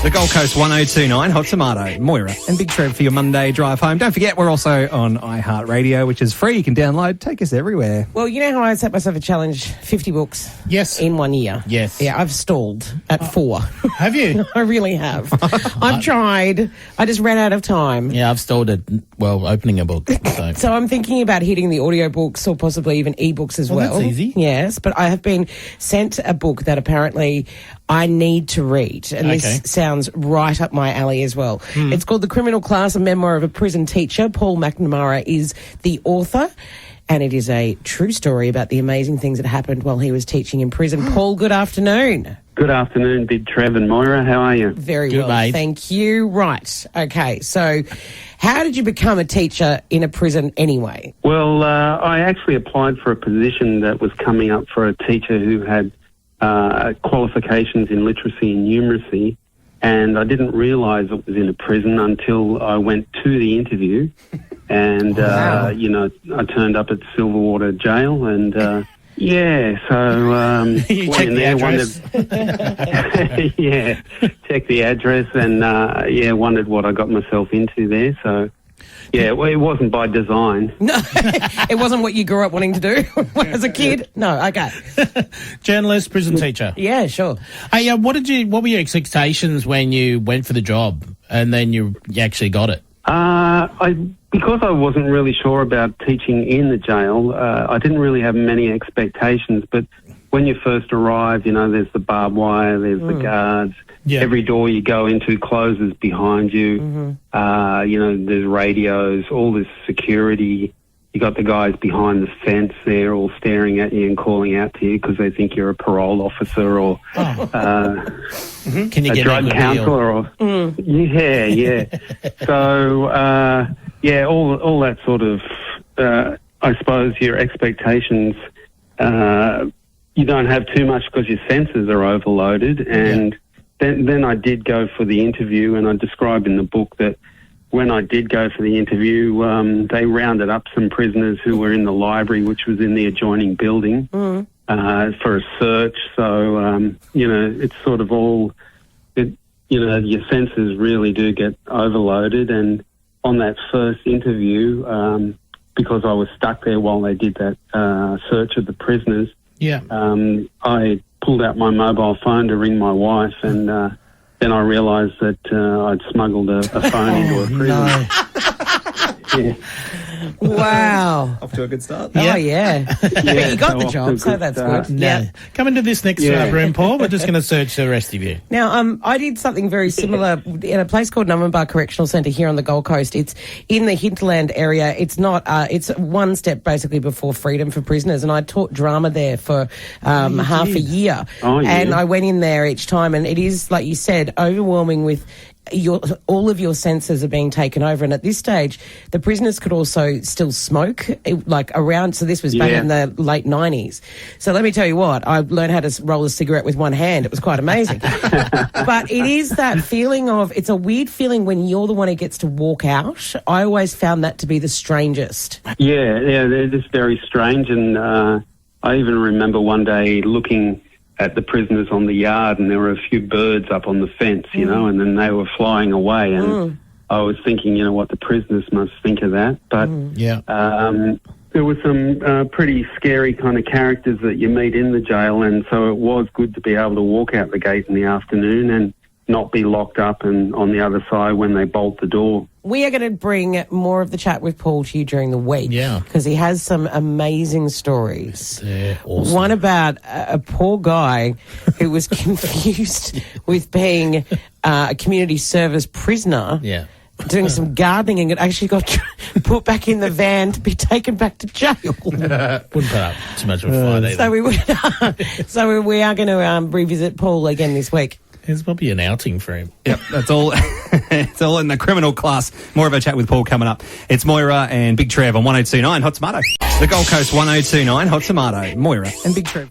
The Gold Coast 1029, Hot Tomato, Moira and Big Trev for your Monday drive home. Don't forget, we're also on iHeartRadio, which is free. You can download. Take us everywhere. Well, you know how I set myself a challenge, 50 books Yes. in 1 year? Yes. Yeah, I've stalled at 4. Have you? I really have. I've tried. I just ran out of time. Yeah, I've stalled at, opening a book. So. So I'm thinking about hitting the audiobooks or possibly even ebooks as well. That's easy. Yes, but I have been sent a book that apparently I need to read, and this sounds right up my alley as well. It's called The Criminal Class, a memoir of a prison teacher. Paul MacNamara is the author, and it is a true story about the amazing things that happened while he was teaching in prison. Paul, good afternoon. Good afternoon, Big Trev and Moira. How are you? Very Good, well, mate. thank you. Right, okay, so how did you become a teacher in a prison anyway? Well, I actually applied for a position that was coming up for a teacher who had qualifications in literacy and numeracy, and I didn't realise it was in a prison until I went to the interview. And, I turned up at Silverwater Jail and... You went checked in the there, address? checked the address and, wondered what I got myself into there. So, yeah, well, it wasn't by design. No, it wasn't what you grew up wanting to do as a kid? No, okay. Journalist, prison teacher. Yeah, sure. Hey, what were your expectations when you went for the job and then you actually got it? Because I wasn't really sure about teaching in the jail, I didn't really have many expectations. But when you first arrive, there's the barbed wire, there's the guards. Yeah. Every door you go into closes behind you. There's radios, all this security. You got the guys behind the fence there all staring at you and calling out to you because they think you're a parole officer or Can you a get drug a good counselor. Yeah. So, all that sort of, I suppose your expectations, you don't have too much because your senses are overloaded. And then I did go for the interview, and I described in the book that when I did go for the interview, they rounded up some prisoners who were in the library, which was in the adjoining building, for a search. So, it's sort of all, your senses really do get overloaded. And on that first interview, because I was stuck there while they did that search of the prisoners, I pulled out my mobile phone to ring my wife, and then I realised that I'd smuggled a phone into a prison. Yeah. Wow. Off to a good start. Oh, yeah. But you got the job, so that's good. No. Come into this next room, Paul. We're just going to search the rest of you. Now, I did something very similar in a place called Numbinbar Correctional Centre here on the Gold Coast. It's in the hinterland area. It's not. It's one step basically before freedom for prisoners, and I taught drama there for half a year. Oh, yeah. And I went in there each time, and it is, like you said, overwhelming with all of your senses are being taken over. And at this stage, the prisoners could also still smoke, around. So this was back in the late 90s. So let me tell you what, I learned how to roll a cigarette with one hand. It was quite amazing. But it is that feeling of, it's a weird feeling when you're the one who gets to walk out. I always found that to be the strangest. Yeah, they're just very strange. And I even remember one day looking at the prisoners on the yard, and there were a few birds up on the fence, and then they were flying away, and I was thinking, what the prisoners must think of that. But there were some pretty scary kind of characters that you meet in the jail, and so it was good to be able to walk out the gate in the afternoon and not be locked up and on the other side when they bolt the door. We are going to bring more of the chat with Paul to you during the week. Yeah. Because he has some amazing stories. Yeah, awesome. One about a poor guy who was confused with being a community service prisoner. Yeah. Doing some gardening and actually got put back in the van to be taken back to jail. Wouldn't put up too much of a fight either. So we are going to revisit Paul again this week. There's probably an outing for him. Yep, that's all. It's all in the criminal class. More of a chat with Paul coming up. It's Moira and Big Trev on 1029 Hot Tomato. The Gold Coast 1029 Hot Tomato. Moira and Big Trev.